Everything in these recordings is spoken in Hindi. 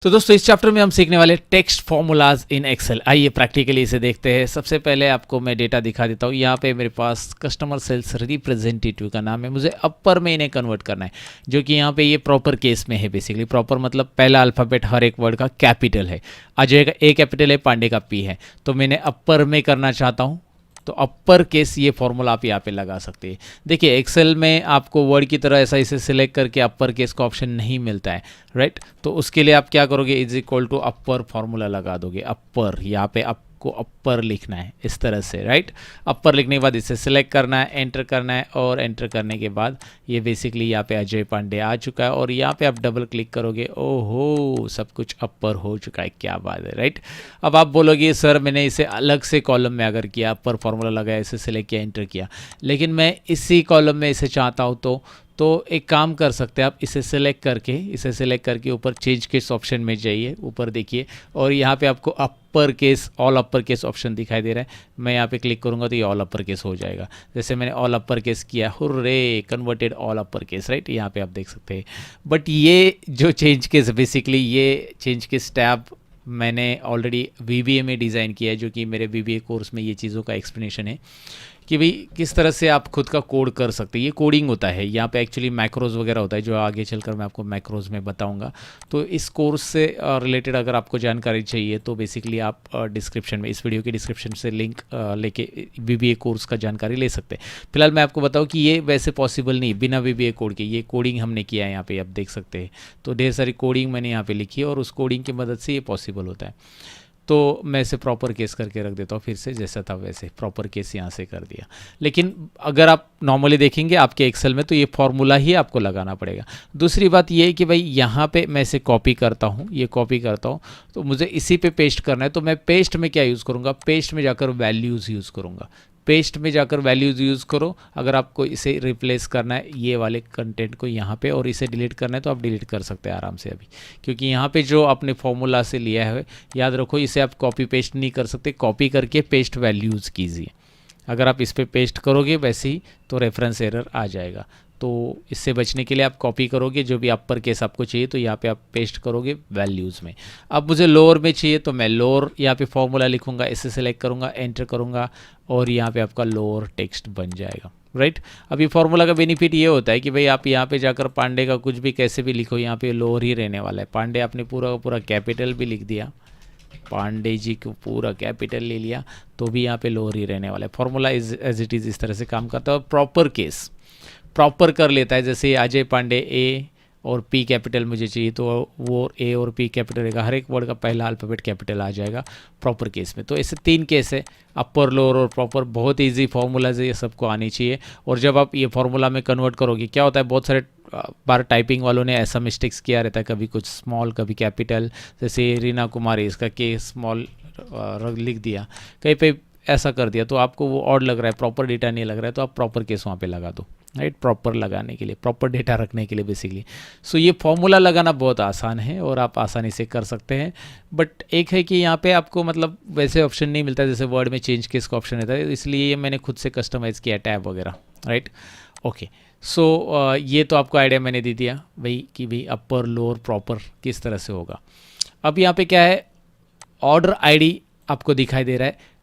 तो दोस्तों इस चैप्टर में हम सीखने वाले टेक्स्ट फॉर्मूलाज इन एक्सेल। आइए प्रैक्टिकली इसे देखते हैं। सबसे पहले आपको मैं डेटा दिखा देता हूँ। यहाँ पे मेरे पास कस्टमर सेल्स रिप्रेजेंटेटिव का नाम है, मुझे अपर में इन्हें कन्वर्ट करना है, जो कि यहाँ पे ये प्रॉपर केस में है। बेसिकली प्रॉपर मतलब पहला अल्फ़ाबेट हर एक वर्ड का कैपिटल है। अजय का ए कैपिटल है, पांडे का पी है, तो मैंने अपर में करना चाहता हूँ तो अपर केस ये फॉर्मूला आप यहाँ पे लगा सकते हैं। देखिए एक्सेल में आपको वर्ड की तरह ऐसा इसे सिलेक्ट करके अपर केस का ऑप्शन नहीं मिलता है, राइट। तो उसके लिए आप क्या करोगे, is equal to upper formula लगा दोगे। अपर यहाँ पे आपको अपर लिखना है इस तरह से, राइट। अपर लिखने के बाद इसे सिलेक्ट करना है, एंटर करना है, और एंटर करने के बाद ये बेसिकली यहाँ पे अजय पांडे आ चुका है। और यहाँ पे आप डबल क्लिक करोगे, ओहो सब कुछ अपर हो चुका है, क्या बात है, राइट। अब आप बोलोगे सर मैंने इसे अलग से कॉलम में अगर किया, अपर फॉर्मूला लगाया, इसे सिलेक्ट किया, एंटर किया, लेकिन मैं इसी कॉलम में इसे चाहता हूँ तो एक काम कर सकते हैं आप, इसे सिलेक्ट करके ऊपर चेंज केस ऑप्शन में जाइए, ऊपर देखिए, और यहाँ पे आपको upper case, all upper case option दिखाई दे रहा है। मैं यहाँ पे क्लिक करूँगा तो ये ऑल अपर केस हो जाएगा। जैसे मैंने ऑल अपर केस किया, hurray converted all upper case, right. यहाँ पे आप देख सकते हैं। बट ये जो चेंज केस, बेसिकली ये चेंज केस टैब मैंने ऑलरेडी VBA में डिज़ाइन किया है, जो कि मेरे VBA कोर्स में ये चीज़ों का एक्सप्लेनेशन है कि भाई किस तरह से आप खुद का कोड कर सकते हैं। ये कोडिंग होता है, यहाँ पे एक्चुअली मैक्रोज वगैरह होता है, जो आगे चलकर मैं आपको मैक्रोज में बताऊंगा। तो इस कोर्स से रिलेटेड अगर आपको जानकारी चाहिए तो बेसिकली आप डिस्क्रिप्शन में, इस वीडियो के डिस्क्रिप्शन से लिंक लेके VBA कोर्स का जानकारी ले सकते हैं। फिलहाल मैं आपको बताऊँ कि ये वैसे पॉसिबल नहीं, बिना VBA कोड के ये कोडिंग हमने किया है, यहाँ पे आप देख सकते हैं। तो ढेर सारी कोडिंग मैंने यहाँ पे लिखी है और उस कोडिंग की मदद से ये पॉसिबल होता है। तो मैं इसे प्रॉपर केस करके रख देता हूँ, फिर से जैसा था वैसे प्रॉपर केस यहाँ से कर दिया। लेकिन अगर आप नॉर्मली देखेंगे आपके एक्सेल में तो ये फॉर्मूला ही आपको लगाना पड़ेगा। दूसरी बात ये है कि भाई यहाँ पे मैं इसे कॉपी करता हूँ, ये कॉपी करता हूँ तो मुझे इसी पे पेस्ट करना है। तो मैं पेस्ट में क्या यूज़ करूँगा, पेस्ट में जाकर वैल्यूज़ यूज़ करूँगा। पेस्ट में जाकर वैल्यूज़ यूज़ करो। अगर आपको इसे रिप्लेस करना है ये वाले कंटेंट को यहाँ पे, और इसे डिलीट करना है तो आप डिलीट कर सकते हैं आराम से अभी, क्योंकि यहाँ पे जो आपने फॉर्मूला से लिया है, याद रखो इसे आप कॉपी पेस्ट नहीं कर सकते, कॉपी करके पेस्ट वैल्यूज़ कीजिए। अगर आप इस पर पेस्ट करोगे वैसे ही तो रेफरेंस एरर आ जाएगा। तो इससे बचने के लिए आप कॉपी करोगे, जो भी अपर केस आपको चाहिए तो यहाँ पे आप पेस्ट करोगे वैल्यूज़ में। अब मुझे लोअर में चाहिए तो मैं लोअर यहाँ पे फॉर्मूला लिखूँगा, इसे सेलेक्ट करूँगा, एंटर करूँगा, और यहाँ पे आपका लोअर टेक्स्ट बन जाएगा, राइट। अभी फॉर्मूला का बेनिफिट ये होता है कि भाई आप यहाँ पे जाकर पांडे का कुछ भी कैसे भी लिखो, यहाँ पे लोअर ही रहने वाला है। पांडे आपने पूरा का पूरा कैपिटल भी लिख दिया, पांडे जी को पूरा कैपिटल ले लिया, तो भी यहाँ पे लोअर ही रहने वाला है। फॉर्मूला एज इट इज़ इस तरह से काम करता है। और प्रॉपर केस प्रॉपर कर लेता है, जैसे अजय पांडे ए और P कैपिटल मुझे चाहिए तो वो A और P कैपिटल रहेगा, हर एक वर्ड का पहला अल्फ़ाबेट कैपिटल आ जाएगा प्रॉपर केस में। तो ऐसे 3 केस है, अपर, लोअर और प्रॉपर। बहुत इजी फार्मूलाज है, ये सबको आनी चाहिए। और जब आप ये फार्मूला में कन्वर्ट करोगे, क्या होता है, बहुत सारे बार टाइपिंग वालों ने ऐसा मिस्टेक्स किया रहता है, कभी कुछ स्मॉल कभी कैपिटल। जैसे रीना कुमारी, इसका के स्मॉल लिख दिया, कहीं पे ऐसा कर दिया, तो आपको वो ऑड लग रहा है, प्रॉपर डेटा नहीं लग रहा है, तो आप प्रॉपर केस वहाँ पे लगा दो, राइट। प्रॉपर लगाने के लिए, प्रॉपर डेटा रखने के लिए बेसिकली। सो ये फॉर्मूला लगाना बहुत आसान है और आप आसानी से कर सकते हैं। बट एक है कि यहाँ पे आपको मतलब वैसे ऑप्शन नहीं मिलता जैसे वर्ड में चेंज केस का ऑप्शन रहता है, इसलिए मैंने खुद से कस्टमाइज़ किया टैब वगैरह, राइट। ओके, सो ये तो आपको आइडिया मैंने दे दिया भाई कि भाई अपर, लोअर, प्रॉपर किस तरह से होगा। अब यहाँ पे क्या है, ऑर्डर ID आपको दिखाई दे रहा है।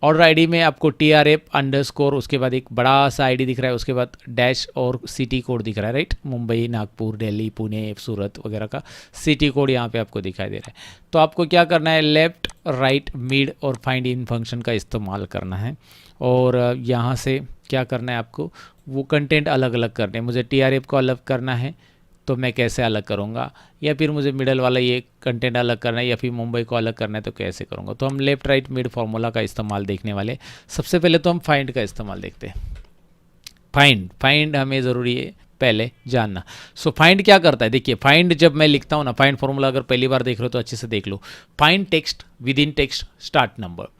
ऑर्डर ID में आपको TRF_, उसके बाद एक बड़ा सा ID दिख रहा है, उसके बाद डैश और सिटी कोड दिख रहा है, राइट। मुंबई, नागपुर, दिल्ली, पुणे, सूरत वगैरह का सिटी कोड यहाँ पे आपको दिखाई दे रहा है। तो आपको क्या करना है, लेफ्ट, राइट, मिड और फाइंड इन फंक्शन का इस्तेमाल करना है। और यहाँ से क्या करना है, आपको वो कंटेंट अलग अलग करने हैं। मुझे TRF को अलग करना है तो मैं कैसे अलग करूँगा, या फिर मुझे मिडल वाला ये कंटेंट अलग करना है, या फिर मुंबई को अलग करना है तो कैसे करूँगा। तो हम लेफ्ट, राइट, मिड फार्मूला का इस्तेमाल देखने वाले। सबसे पहले तो हम फाइंड का इस्तेमाल देखते हैं। फाइंड हमें ज़रूरी है पहले जानना। सो फाइंड क्या करता है, देखिए फाइंड जब मैं लिखता हूँ ना, फाइंड फार्मूला अगर पहली बार देख रहे हो तो अच्छे से देख लो। Find text within text start number.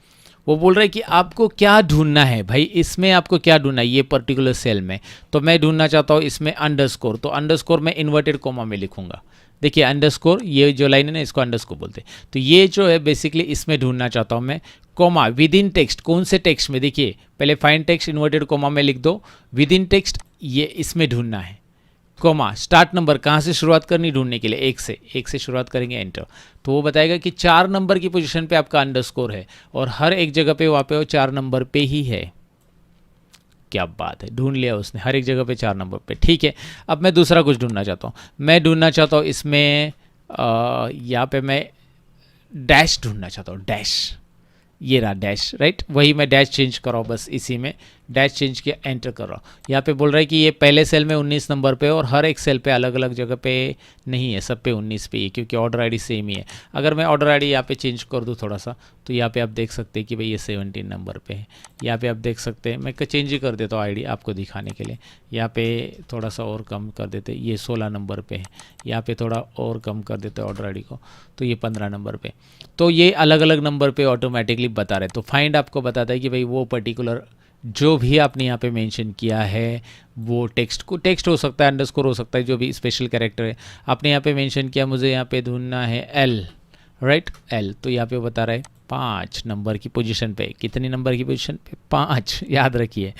वो बोल रहा है कि आपको क्या ढूंढना है भाई, इसमें आपको क्या ढूंढना है ये पर्टिकुलर सेल में। तो मैं ढूंढना चाहता हूँ इसमें अंडरस्कोर, तो अंडरस्कोर मैं इन्वर्टेड कोमा में लिखूंगा। देखिए अंडरस्कोर, ये जो लाइन है ना इसको अंडरस्कोर बोलते हैं। तो ये जो है बेसिकली इसमें ढूंढना चाहता हूँ मैं। कोमा विद इन टेक्स्ट, कौन से टेक्स्ट में, देखिए पहले फाइंड टेक्स्ट इन्वर्टेड कोमा में लिख दो, विद इन टेक्स्ट ये इसमें ढूंढना है। कोमा स्टार्ट नंबर कहाँ से शुरुआत करनी ढूंढने के लिए, एक से शुरुआत करेंगे, एंटर। तो वो बताएगा कि 4 नंबर की पोजीशन पे आपका अंडरस्कोर है और हर एक जगह पे वहाँ पे वो 4 नंबर पे ही है। क्या बात है, ढूंढ लिया उसने हर एक जगह पे 4 नंबर पे। ठीक है, अब मैं दूसरा कुछ ढूंढना चाहता हूँ। मैं ढूंढना चाहता हूँ इसमें यहाँ पे मैं डैश ढूंढना चाहता हूँ, डैश, ये रहा डैश, राइट। वही मैं डैश चेंज कर रहा हूँ, बस इसी में डैश चेंज किया, एंटर कर रहा हूँ। यहाँ पे बोल रहा है कि ये पहले सेल में 19 नंबर पे और हर एक सेल पे अलग अलग जगह पे नहीं है, सब पे 19 पे ही, क्योंकि ऑर्डर आईडी सेम ही है। अगर मैं ऑर्डर आईडी यहाँ पे चेंज कर दूँ थोड़ा सा, तो यहाँ पे आप देख सकते हैं कि भाई ये 17 नंबर पे है। यहाँ पे आप देख सकते हैं, मैं चेंज ही कर देता हूँ आईडी आपको दिखाने के लिए। यहाँ पे थोड़ा सा और कम कर देते, ये 16 नंबर पे है। यहाँ पे थोड़ा और कम कर देते ऑर्डर आईडी को, तो ये 15 नंबर पे। तो ये अलग अलग नंबर पे ऑटोमेटिकली बता रहे। तो फाइंड आपको बताता है कि भाई वो पर्टिकुलर जो भी आपने यहाँ पे मेंशन किया है वो टेक्स्ट हो सकता है, अंडरस्कोर हो सकता है, जो भी स्पेशल कैरेक्टर है आपने यहाँ पे मेंशन किया। मुझे यहाँ पे ढूंढना है एल, राइट, एल। तो यहाँ पे बता रहा है 5 नंबर की पोजीशन पे। कितनी नंबर की पोजीशन पे? 5, याद रखिए।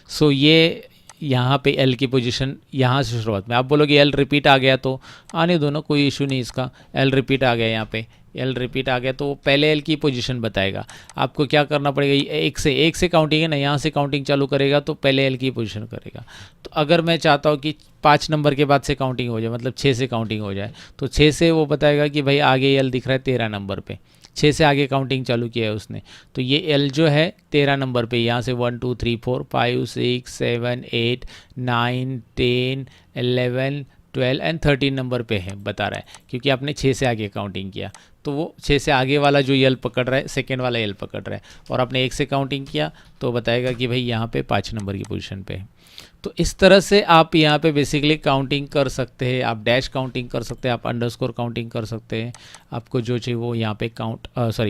सो ये यहाँ पे एल की पोजीशन यहाँ से शुरुआत में। आप बोलोगे एल रिपीट आ गया, तो आने दो ना, कोई इशू नहीं इसका। एल रिपीट आ गया, यहाँ पे एल रिपीट आ गया, तो वो पहले एल की पोजीशन बताएगा। आपको क्या करना पड़ेगा, एक से काउंटिंग है ना, यहाँ से काउंटिंग चालू करेगा तो पहले एल की पोजीशन करेगा। तो अगर मैं चाहता हूँ कि 5 नंबर के बाद से काउंटिंग हो जाए, मतलब 6 से काउंटिंग हो जाए, तो 6 से वो बताएगा कि भाई आगे एल दिख रहा है 13 नंबर पे, 6 से आगे काउंटिंग चालू किया है उसने, तो ये एल जो है 13 नंबर पे। यहाँ से 1 2 3 4 5 6 7 8 9 10 11 12 एंड 13 नंबर पे है, बता रहा है, क्योंकि आपने 6 से आगे काउंटिंग किया। तो वो 6 से आगे वाला जो एल पकड़ रहा है, सेकेंड वाला एल पकड़ रहा है, और आपने 1 से काउंटिंग किया तो बताएगा कि भाई यहाँ पे 5 नंबर की पोजीशन पे है। तो इस तरह से आप यहाँ पे बेसिकली काउंटिंग कर सकते हैं। आप डैश काउंटिंग कर सकते हैं, आप अंडरस्कोर काउंटिंग कर सकते हैं, आपको जो चाहिए वो यहाँ पे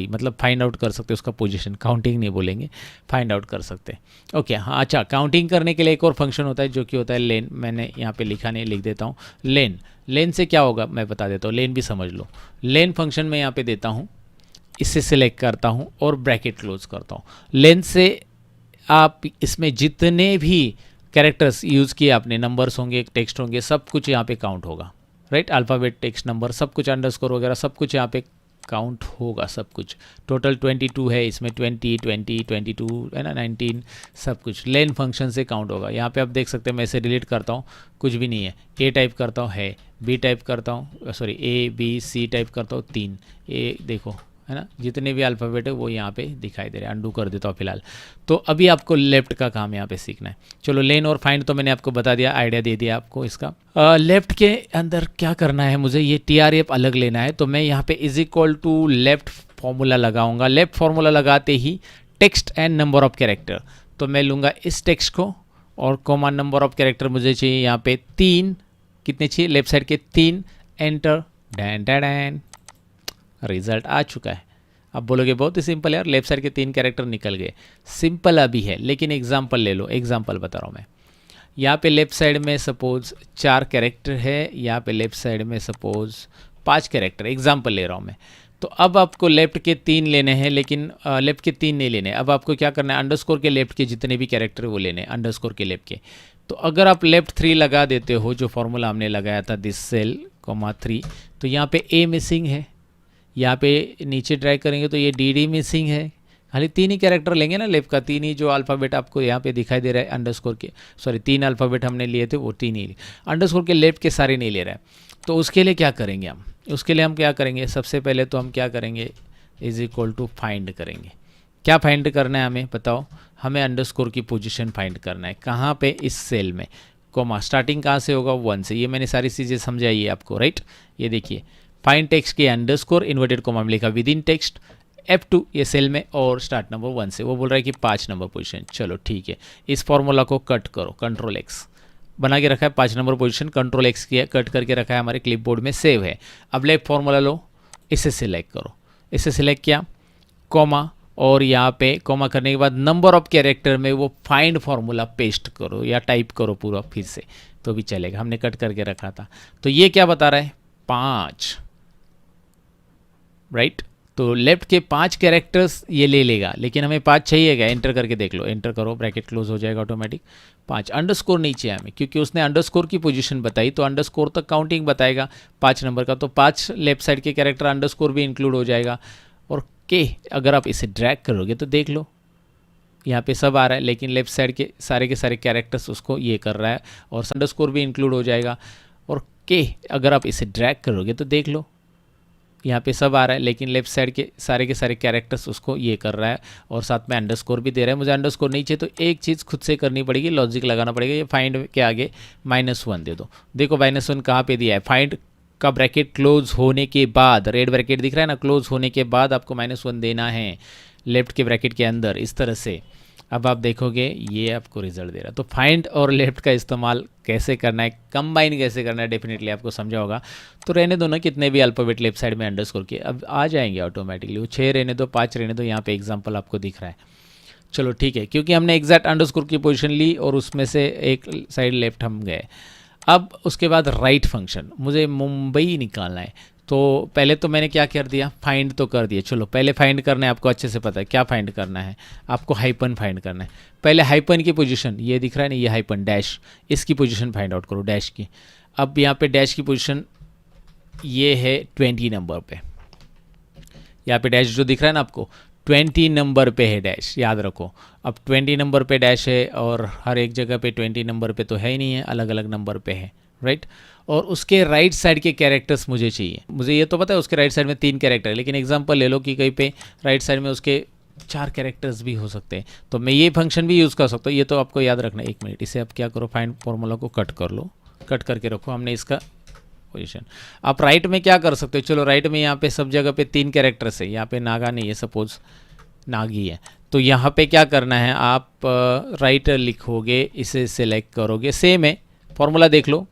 मतलब फाइंड आउट कर सकते हैं उसका पोजीशन। काउंटिंग नहीं बोलेंगे, फाइंड आउट कर सकते हैं। ओके, हाँ, अच्छा, काउंटिंग करने के लिए एक और फंक्शन होता है जो कि होता है लेन। मैंने यहाँ पे लिखा नहीं, लिख देता हूँ लेन से क्या होगा मैं बता देता हूँ। लेन भी समझ लो। लेन फंक्शन में यहाँ पे देता हूँ, इससे सिलेक्ट करता हूँ और ब्रैकेट क्लोज करता हूँ। लेन से आप इसमें जितने भी कैरेक्टर्स यूज़ किए आपने, नंबर्स होंगे, टेक्स्ट होंगे, सब कुछ यहाँ पे काउंट होगा, राइट। अल्फ़ाबेट, टेक्स्ट, नंबर, सब कुछ, अंडरस्कोर वगैरह सब कुछ यहाँ पे काउंट होगा, सब कुछ। टोटल 22 है इसमें, 22 है ना, 19, सब कुछ लेन फंक्शन से काउंट होगा। यहाँ पे आप देख सकते हैं, मैं इसे डिलीट करता हूँ, कुछ भी नहीं है। ए टाइप करता हूँ, है, बी टाइप करता हूँ, sorry A B C type करता हूँ, 3 ए, देखो, है ना, जितने भी अल्फ़ाबेट है वो यहाँ पे दिखाई दे रहे हैं। अंडू कर देता हूँ फिलहाल। तो अभी आपको लेफ्ट का काम यहाँ पे सीखना है। चलो, लेन और फाइंड तो मैंने आपको बता दिया, आइडिया दे दिया आपको इसका। लेफ्ट के अंदर क्या करना है, मुझे ये TRF अलग लेना है, तो मैं यहाँ पे = लेफ्ट फॉर्मूला लगाऊंगा। लेफ्ट फॉर्मूला लगाते ही text and number of character, तो मैं लूँगा इस टेक्स्ट को और कॉमा नंबर ऑफ कैरेक्टर मुझे चाहिए यहाँ पे 3, कितने चाहिए, लेफ्ट साइड के 3, एंटर, डैन डैन, रिजल्ट आ चुका है। अब बोलोगे बहुत ही सिंपल यार, लेफ्ट साइड के 3 कैरेक्टर निकल गए। सिंपल अभी है, लेकिन एग्जांपल ले लो, एग्जांपल बता रहा हूँ मैं। यहाँ पे लेफ्ट साइड में सपोज 4 कैरेक्टर है, यहाँ पे लेफ्ट साइड में सपोज 5 कैरेक्टर, एग्जांपल ले रहा हूँ मैं। तो अब आपको लेफ्ट के 3 लेने हैं, लेकिन लेफ्ट के 3 नहीं लेने। अब आपको क्या करना है, अंडरस्कोर के लेफ्ट के जितने भी कैरेक्टर वो लेने हैं, अंडरस्कोर के लेफ्ट के। तो अगर आप लेफ्ट 3 लगा देते हो, जो फॉर्मूला हमने लगाया था, दिस सेल, 3, तो यहाँ पे ए मिसिंग है। यहाँ पे नीचे ड्रैग करेंगे तो ये डी मिसिंग है। खाली 3 ही कैरेक्टर लेंगे ना लेफ्ट का, 3 ही जो अल्फ़ाबेट आपको यहाँ पे दिखाई दे रहा है अंडरस्कोर के, सॉरी 3 अल्फ़ाबेट हमने लिए थे, वो 3 ही, अंडरस्कोर के लेफ्ट के सारे नहीं ले रहा है। तो उसके लिए क्या करेंगे हम, उसके लिए हम क्या करेंगे, सबसे पहले तो हम क्या करेंगे, = फाइंड करेंगे। क्या फाइंड करना है हमें बताओ, हमें अंडरस्कोर की पोजीशन फाइंड करना है। कहाँ पे, इस सेल में, कोमा स्टार्टिंग कहाँ से होगा, 1 से। ये मैंने सारी चीज़ें समझाई है आपको, राइट। ये देखिए, फाइंड टेक्स्ट के अंडरस्कोर इन्वर्टेड कोमा में लिखा विद इन टेक्स्ट, F2 ये सेल में, और स्टार्ट नंबर 1 से। वो बोल रहा है कि 5 नंबर पोजीशन। चलो ठीक है, इस फॉर्मूला को कट करो, Ctrl+X बना के रखा है 5 नंबर पोजीशन, Ctrl+X किया, कट करके रखा है, हमारे क्लिपबोर्ड में सेव है। अब लेफ्ट फॉर्मूला लो, इसे सिलेक्ट करो, इसे सिलेक्ट किया, कोमा, और यहाँ पे कोमा करने के बाद नंबर ऑफ कैरेक्टर में वो फाइंड फॉर्मूला पेस्ट करो या टाइप करो पूरा फिर से, तो भी चलेगा। हमने कट करके रखा था। तो ये क्या बता रहा है, 5, राइट। तो लेफ्ट के 5 कैरेक्टर्स ये ले लेगा, लेकिन हमें 5 चाहिएगा। एंटर करके देख लो, एंटर करो, ब्रैकेट क्लोज हो जाएगा ऑटोमेटिक। 5 अंडरस्कोर नहीं चाहिए हमें, क्योंकि उसने अंडरस्कोर की पोजीशन बताई, तो अंडरस्कोर तक काउंटिंग बताएगा 5 नंबर का, तो 5 लेफ्ट साइड के कैरेक्टर अंडरस्कोर भी इंक्लूड हो जाएगा। और के अगर आप इसे ड्रैग करोगे तो देख लो यहाँ पे सब आ रहा है, लेकिन लेफ्ट साइड के सारे कैरेक्टर्स उसको ये कर रहा है, और अंडरस्कोर भी इंक्लूड हो जाएगा। और के अगर आप इसे ड्रैग करोगे तो देख लो यहाँ पे सब आ रहा है, लेकिन लेफ्ट साइड के सारे कैरेक्टर्स उसको ये कर रहा है, और साथ में अंडरस्कोर भी दे रहा है। मुझे अंडरस्कोर नहीं चाहिए, तो एक चीज़ खुद से करनी पड़ेगी, लॉजिक लगाना पड़ेगा। ये फाइंड के आगे -1 दे दो। देखो -1 कहाँ पे दिया है, फाइंड का ब्रैकेट क्लोज होने के बाद, रेड ब्रैकेट दिख रहा है ना, क्लोज होने के बाद आपको -1 देना है लेफ्ट के ब्रैकेट के अंदर, इस तरह से। अब आप देखोगे ये आपको रिजल्ट दे रहा है। तो फाइंड और लेफ्ट का इस्तेमाल कैसे करना है, कंबाइन कैसे करना है, डेफिनेटली आपको समझा होगा। तो रहने दो ना कितने भी अल्फ़ाबेट लेफ्ट साइड में अंडरस्कोर के, अब आ जाएंगे ऑटोमेटिकली। वो 6 रहने दो, 5 रहने दो, यहाँ पे एग्जांपल आपको दिख रहा है। चलो ठीक है, क्योंकि हमने एग्जैक्ट अंडरस्कोर की पोजीशन ली और उसमें से एक साइड लेफ्ट हम गए। अब उसके बाद राइट फंक्शन, मुझे मुंबई निकालना है। तो पहले तो मैंने क्या कर दिया, फाइंड तो कर दिया। चलो पहले फाइंड करना है, आपको अच्छे से पता है क्या फाइंड करना है, आपको हाइपन फाइंड करना है। पहले हाइपन की पोजीशन, ये दिख रहा है ना, ये हाइपन डैश, इसकी पोजीशन फाइंड आउट करो, डैश की। अब यहाँ पे डैश की पोजीशन ये है 20 नंबर पे, यहाँ पे डैश जो दिख रहा है ना आपको, 20 नंबर पे है डैश, याद रखो। अब 20 नंबर पे डैश है, और हर एक जगह पे 20 नंबर पे तो है ही नहीं है, अलग अलग नंबर पे है, राइट। और उसके राइट साइड के कैरेक्टर्स मुझे चाहिए। मुझे ये तो पता है उसके राइट साइड में 3 कैरेक्टर है, लेकिन एग्जांपल ले लो कि कहीं पे राइट साइड में उसके 4 कैरेक्टर्स भी हो सकते हैं, तो मैं ये फंक्शन भी यूज़ कर सकता हूँ। ये तो आपको याद रखना है। 1 मिनट, इसे आप क्या करो, फाइंड फॉर्मूला को कट कर लो, कट करके रखो। हमने इसका पोजीशन, आप राइट में क्या कर सकते हो, चलो राइट में यहाँ पे सब जगह पे 3 कैरेक्टर्स है, यहाँ पे नागा नहीं है, सपोज नागी है, तो यहाँ पे क्या करना है, आप राइट लिखोगे, इसे सिलेक्ट करोगे, सेम है फॉर्मूला, देख लो।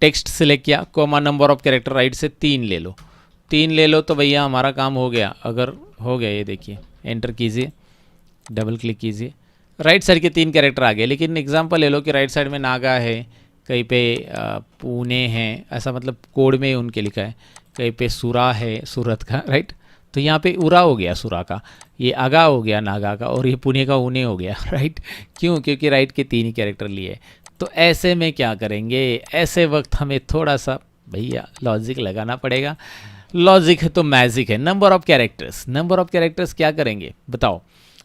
टेक्स्ट सिलेक्ट किया, comma number of character right से 3 ले लो, 3 ले लो, तो भैया हमारा काम हो गया। अगर हो गया, ये देखिए, एंटर कीजिए, डबल क्लिक कीजिए, राइट साइड के 3 कैरेक्टर आ गए। लेकिन एग्जांपल ले लो कि राइट साइड में नागा है, कहीं पे पुणे है, ऐसा मतलब कोड में उनके लिखा है, कहीं पे सुरा है, सूरत का, राइट। तो यहाँ पे उरा हो गया सुरा का, ये आगा हो गया नागा का, और ये पुणे का उने हो गया, राइट। क्यों, क्योंकि राइट के 3 ही कैरेक्टर लिए। तो ऐसे में क्या करेंगे, ऐसे वक्त हमें थोड़ा सा भैया लॉजिक लगाना पड़ेगा। लॉजिक है तो मैजिक है। Number of characters, number of characters क्या करेंगे बताओ।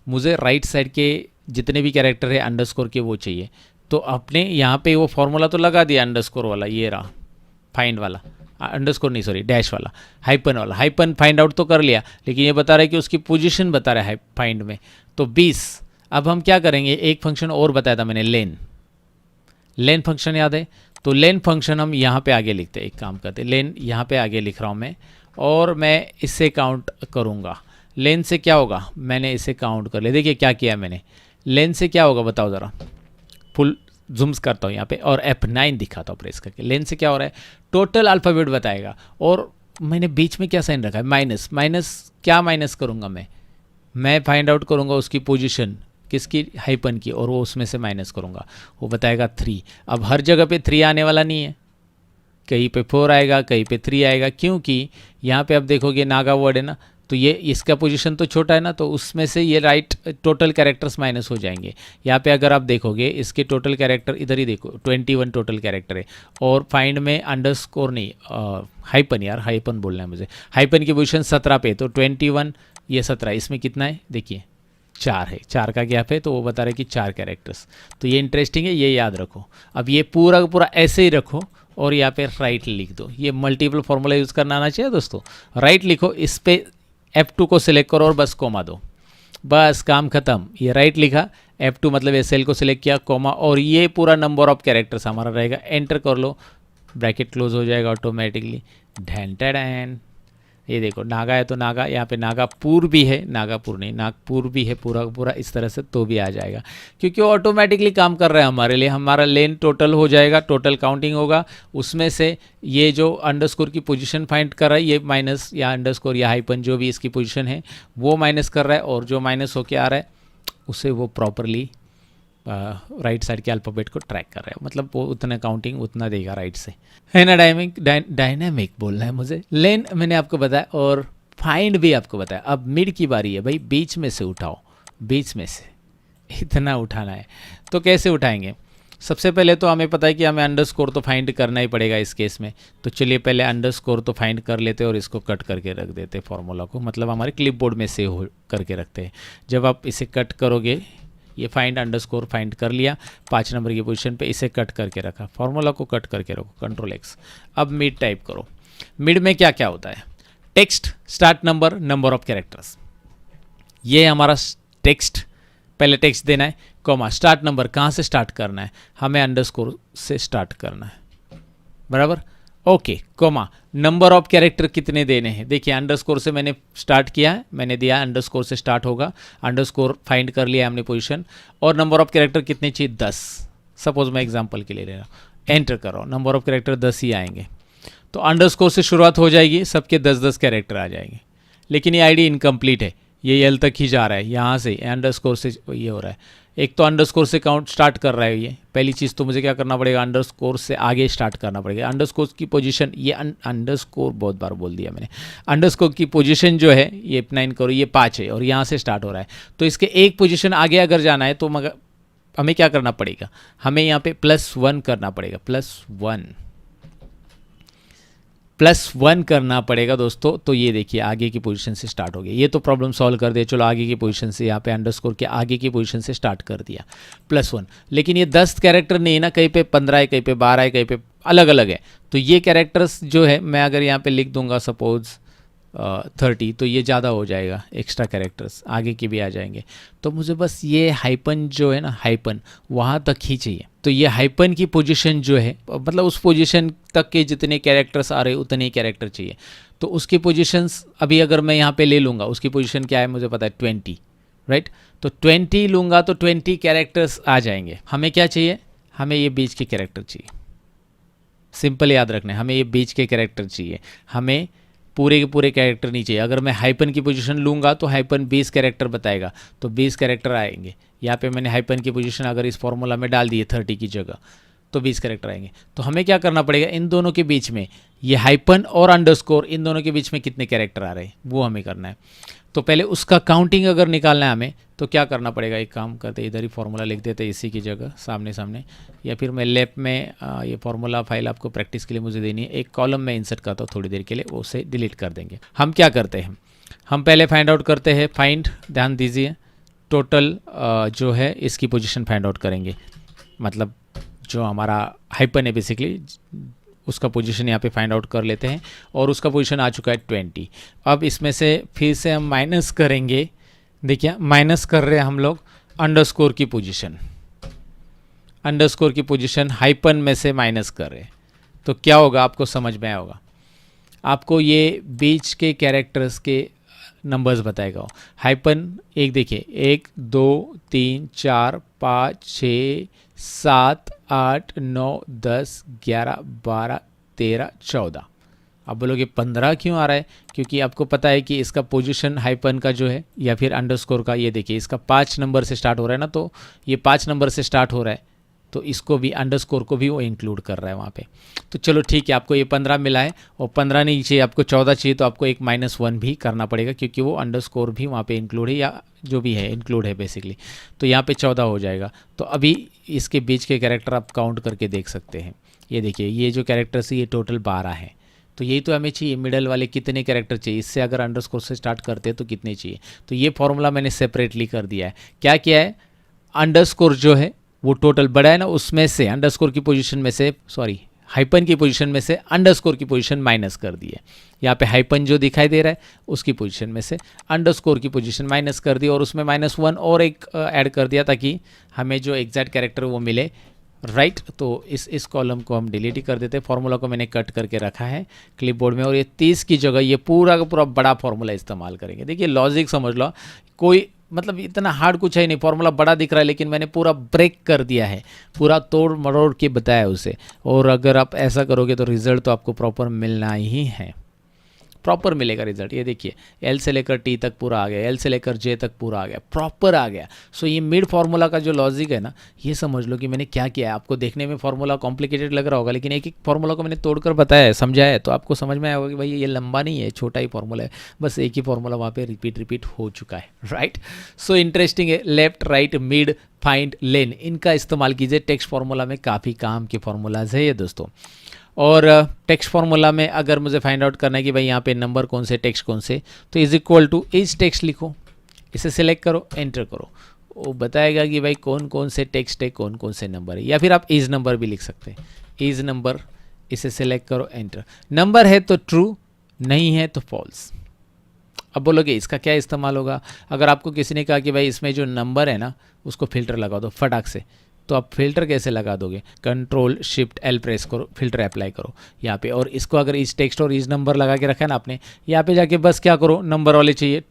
मुझे राइट साइड के जितने भी कैरेक्टर है अंडरस्कोर के वो चाहिए, तो आपने यहाँ पे वो फॉर्मूला तो लगा दिया अंडरस्कोर वाला, ये रहा फाइंड वाला, अंडरस्कोर नहीं सॉरी डैश वाला, हाइपन वाला, हाइपन फाइंड आउट तो कर लिया, लेकिन ये बता रहा है कि उसकी पोजीशन बता रहा है फाइंड में, तो 20। अब हम क्या करेंगे, एक फंक्शन और बताया था मैंने, लेन, लेन फंक्शन याद है, तो लेन फंक्शन हम यहाँ पे आगे लिखते हैं। एक काम करते हैं, लेन यहाँ पे आगे लिख रहा हूँ मैं, और मैं इससे काउंट करूँगा। लेन से क्या होगा, मैंने इसे काउंट कर लिया, देखिए क्या किया मैंने। लेन से क्या होगा बताओ ज़रा, फुल जूम्स करता हूँ यहाँ पे और F9 दिखाता हूँ प्रेस करके। लेन से क्या हो रहा है, टोटल अल्फ़ाबेट बताएगा, और मैंने बीच में क्या साइन रखा है, माइनस। माइनस क्या माइनस करूँगा मैं फाइंड आउट करूँगा उसकी पोजीशन, किसकी, हाइपन की, और वो उसमें से माइनस करूँगा, वो बताएगा 3। अब हर जगह पे 3 आने वाला नहीं है, कहीं पे 4 आएगा, कहीं पे 3 आएगा, क्योंकि यहाँ पे आप देखोगे नागा वर्ड है ना, तो ये इसका पोजीशन तो छोटा है ना, तो उसमें से ये राइट टोटल कैरेक्टर्स माइनस हो जाएंगे। यहाँ पे अगर आप देखोगे इसके टोटल कैरेक्टर, इधर ही देखो 21 टोटल कैरेक्टर है, और फाइंड में अंडरस्कोर नहीं, हाइपन, यार हाइपन बोलना है मुझे, हाइपन की पोजीशन 17 पे, तो 21 ये 17, इसमें कितना है देखिए 4 है, 4 का गैप है, तो वो बता रहे कि 4 कैरेक्टर्स। तो ये इंटरेस्टिंग है, ये याद रखो। अब ये पूरा का पूरा ऐसे ही रखो, और यहाँ पे राइट लिख दो। ये मल्टीपल फॉर्मूला यूज़ करना आना चाहिए दोस्तों। राइट लिखो, इस पे F2 को सिलेक्ट करो और बस कोमा दो, बस काम खत्म। ये राइट लिखा, F2 मतलब ये सेल को सिलेक्ट किया, कोमा, और ये पूरा नंबर ऑफ कैरेक्टर्स हमारा रहेगा। एंटर कर लो, ब्रैकेट क्लोज हो जाएगा ऑटोमेटिकली। ढैन टैन, ये देखो नागा है तो नागा, यहाँ पे नागापुर भी है, नागापुर नहीं नागपुर भी है, पूरा पूरा इस तरह से तो भी आ जाएगा, क्योंकि वो ऑटोमेटिकली काम कर रहा है हमारे लिए। हमारा लेन टोटल हो जाएगा, टोटल काउंटिंग होगा, उसमें से ये जो अंडरस्कोर की पोजीशन फाइंड कर रहा है, ये माइनस या अंडरस्कोर या हाइपन जो भी इसकी पोजीशन है वो माइनस कर रहा है, और जो माइनस होके आ रहा है उसे वो प्रॉपरली राइट साइड के अल्फ़ाबेट को ट्रैक कर रहा है, मतलब वो उतना काउंटिंग उतना देगा राइट से, है ना। डायनेमिक बोलना है मुझे। लेन मैंने आपको बताया, और फाइंड भी आपको बताया। अब मिड की बारी है भाई, बीच में से उठाओ, बीच में से इतना उठाना है। तो कैसे उठाएंगे? सबसे पहले तो हमें पता है कि हमें अंडरस्कोर तो फाइंड करना ही पड़ेगा इस केस में। तो चलिए पहले अंडरस्कोर तो फाइंड कर लेते हैं और इसको कट करके रख देते हैं फॉर्मूला को, मतलब हमारे क्लिपबोर्ड में सेव हो करके रखते हैं। जब आप इसे कट करोगे, ये फाइंड अंडरस्कोर फाइंड कर लिया 5 नंबर की पोजीशन पे, इसे कट करके रखा, फॉर्मूला को कट करके रखो, Ctrl+X। अब मिड टाइप करो। मिड में क्या क्या होता है? Text, start number, number of characters, ये हमारा टेक्स्ट, पहले टेक्स्ट देना है, कॉमा स्टार्ट नंबर, कहाँ से स्टार्ट करना है? हमें अंडरस्कोर से स्टार्ट करना है, बराबर, okay, comma number of character कितने देने हैं? देखिए अंडरस्कोर से मैंने स्टार्ट किया है, मैंने दिया अंडरस्कोर से स्टार्ट होगा, अंडरस्कोर फाइंड कर लिया हमने पोजीशन, और नंबर ऑफ कैरेक्टर कितने चाहिए? 10। सपोज मैं एग्जांपल के लिए ले रहा हूँ, एंटर करो, नंबर ऑफ कैरेक्टर 10 ही आएंगे। तो अंडरस्कोर से शुरुआत हो जाएगी, सबके 10-10 कैरेक्टर आ जाएंगे। लेकिन ये आईडी इनकम्प्लीट है, ये एल तक ही जा रहा है, यहाँ से अंडरस्कोर से ये हो रहा है। एक तो अंडरस्कोर से काउंट स्टार्ट कर रहा है ये, पहली चीज़ तो मुझे क्या करना पड़ेगा? अंडरस्कोर से आगे स्टार्ट करना पड़ेगा। अंडरस्कोर की पोजीशन, ये अंडरस्कोर बहुत बार बोल दिया मैंने, अंडरस्कोर की पोजीशन जो है ये 9 करो, ये 5 है और यहाँ से स्टार्ट हो रहा है। तो इसके एक पोजीशन आगे अगर जाना है तो मगर हमें क्या करना पड़ेगा? हमें यहाँ पे +1 करना पड़ेगा, +1 करना पड़ेगा दोस्तों। तो ये देखिए आगे की पोजीशन से स्टार्ट हो गया, ये तो प्रॉब्लम सॉल्व कर दिया। चलो आगे की पोजीशन से, यहाँ पे अंडरस्कोर के आगे की पोजीशन से स्टार्ट कर दिया, +1। लेकिन ये 10 कैरेक्टर नहीं है ना, कहीं पे 15 है, कहीं पे 12 है, कहीं पे अलग अलग है। तो ये कैरेक्टर्स जो है मैं अगर यहाँ पे लिख दूंगा सपोज 30, तो ये ज़्यादा हो जाएगा, एक्स्ट्रा कैरेक्टर्स आगे के भी आ जाएंगे। तो मुझे बस ये हाइपन जो है ना, हाइपन वहाँ तक ही चाहिए। तो ये हाइपन की पोजीशन जो है, मतलब उस पोजीशन तक के जितने कैरेक्टर्स आ रहे हैं उतने ही कैरेक्टर चाहिए। तो उसकी पोजीशंस अभी अगर मैं यहाँ पे ले लूँगा, उसकी पोजीशन क्या है मुझे पता है, 20, राइट। तो 20 लूँगा तो 20 कैरेक्टर्स आ जाएंगे। हमें क्या चाहिए? हमें ये बीच के कैरेक्टर चाहिए। सिंपल याद रखना है, हमें ये बीच के कैरेक्टर चाहिए, हमें पूरे के पूरे कैरेक्टर नहीं चाहिए। अगर मैं हाइपन की पोजीशन लूँगा तो हाइपन 20 कैरेक्टर बताएगा, तो 20 कैरेक्टर आएंगे। यहाँ पे मैंने हाइपन की पोजीशन अगर इस फॉर्मूला में डाल दी है 30 की जगह, तो 20 कैरेक्टर आएंगे। तो हमें क्या करना पड़ेगा? इन दोनों के बीच में, ये हाइपन और अंडरस्कोर, इन दोनों के बीच में कितने कैरेक्टर आ रहे हैं वो हमें करना है। तो पहले उसका काउंटिंग अगर निकालना है हमें, तो क्या करना पड़ेगा? एक काम करते, इधर ही फॉर्मूला लिख देते इसी की जगह सामने सामने, या फिर मैं लैप में ये फॉर्मूला फाइल आपको प्रैक्टिस के लिए मुझे देनी है, एक कॉलम में इंसर्ट करता हूँ थोड़ी देर के लिए, वो उसे डिलीट कर देंगे। हम क्या करते हैं? हम पहले फाइंड आउट करते हैं, फाइंड, ध्यान दीजिए, टोटल जो है इसकी पोजीशन फाइंड आउट करेंगे, मतलब जो हमारा हाइपन है बेसिकली उसका पोजीशन यहाँ पे फाइंड आउट कर लेते हैं, और उसका पोजीशन आ चुका है 20। अब इसमें से फिर से हम माइनस करेंगे, देखिए माइनस कर रहे हैं हम लोग अंडरस्कोर की पोजीशन, अंडरस्कोर की पोजीशन हाइपन में से माइनस कर रहे हैं। तो क्या होगा आपको समझ में आया होगा, आपको ये बीच के कैरेक्टर्स के नंबर्स बताएगा। हाइपन एक देखिए, 1 2 3 4 5 6 7 8 9 10 11 12 13 14। अब बोलोगे 15 क्यों आ रहा है? क्योंकि आपको पता है कि इसका पोजीशन हाइपन का जो है या फिर अंडरस्कोर का, ये देखिए इसका 5 नंबर से स्टार्ट हो रहा है ना, तो ये 5 नंबर से स्टार्ट हो रहा है, तो इसको भी अंडरस्कोर को भी वो इंक्लूड कर रहा है वहाँ पे। तो चलो ठीक है, आपको ये 15 मिला है और 15 नहीं चाहिए आपको, 14 चाहिए, तो आपको एक -1 भी करना पड़ेगा क्योंकि वो अंडरस्कोर भी वहाँ पे इंक्लूड है, या जो भी है इंक्लूड है बेसिकली। तो यहाँ पे 14 हो जाएगा। तो अभी इसके बीच के कैरेक्टर आप काउंट करके देख सकते हैं। ये देखिए ये जो कैरेक्टर्स है ये टोटल 12 है। तो यही तो हमें चाहिए, मिडल वाले कितने कैरेक्टर चाहिए, इससे अगर अंडरस्कोर से स्टार्ट करते हैं तो कितने चाहिए। तो ये फॉर्मूला मैंने सेपरेटली कर दिया है। क्या किया है, अंडरस्कोर जो है वो टोटल बड़ा है ना, उसमें से अंडरस्कोर की पोजीशन में से, सॉरी हाइपन की पोजीशन में से अंडरस्कोर की पोजीशन माइनस कर दी है। यहाँ पे हाइपन जो दिखाई दे रहा है उसकी पोजीशन में से अंडरस्कोर की पोजीशन माइनस कर दी, और उसमें -1 और एक ऐड कर दिया ताकि हमें जो एग्जैक्ट कैरेक्टर वो मिले, राइट। तो इस कॉलम को हम डिलीट ही कर देते हैं। फॉर्मूला को मैंने कट करके रखा है क्लिपबोर्ड में, और ये 30 की जगह ये पूरा का पूरा बड़ा फॉर्मूला इस्तेमाल करेंगे। देखिए लॉजिक समझ लो, कोई मतलब इतना हार्ड कुछ है नहीं, फॉर्मूला बड़ा दिख रहा है लेकिन मैंने पूरा ब्रेक कर दिया है, पूरा तोड़ मरोड़ के बताया उसे। और अगर आप ऐसा करोगे तो रिजल्ट तो आपको प्रॉपर मिलना ही है, प्रॉपर मिलेगा रिजल्ट। ये देखिए एल से लेकर टी तक पूरा आ गया, एल से लेकर जे तक पूरा आ गया, प्रॉपर आ गया। सो ये मिड फार्मूला का जो लॉजिक है ना, ये समझ लो कि मैंने क्या किया है। आपको देखने में फार्मूला कॉम्प्लिकेटेड लग रहा होगा, लेकिन एक एक फार्मूला को मैंने तोड़कर बताया है, समझाया है, तो आपको समझ में आया होगा कि भाई ये लंबा नहीं है, छोटा ही फार्मूला है, बस एक ही फार्मूला वहाँ पे रिपीट हो चुका है, राइट। सो इंटरेस्टिंग है। लेफ्ट, राइट, मिड, फाइंड, लेन, इनका इस्तेमाल कीजिए। टेक्स्ट फार्मूला में काफ़ी काम के फार्मूलाज है ये दोस्तों। और टेक्स्ट फार्मूला में अगर मुझे फाइंड आउट करना है कि भाई यहाँ पे नंबर कौन से, टेक्स्ट कौन से, तो is equal two is text लिखो, इसे सिलेक्ट करो, एंटर करो, वो बताएगा कि भाई कौन कौन से टेक्स्ट है, कौन कौन से नंबर है। या फिर आप इज नंबर भी लिख सकते हैं, इज नंबर, इसे सिलेक्ट करो, एंटर। नंबर है तो ट्रू, नहीं है तो फॉल्स। अब बोलोगे इसका क्या इस्तेमाल होगा? अगर आपको किसी ने कहा कि भाई इसमें जो नंबर है ना उसको फिल्टर लगा दो फटाक से, तो आप फिल्टर कैसे लगा दोगे? कंट्रोल शिफ्ट एल प्रेस करो, फिल्टर अप्लाई करो यहाँ पे। और इसको अगर इस टेक्स्ट और इस नंबर लगा के रखा है ना आपने, यहाँ पे जाके बस क्या करो, नंबर वाले चाहिए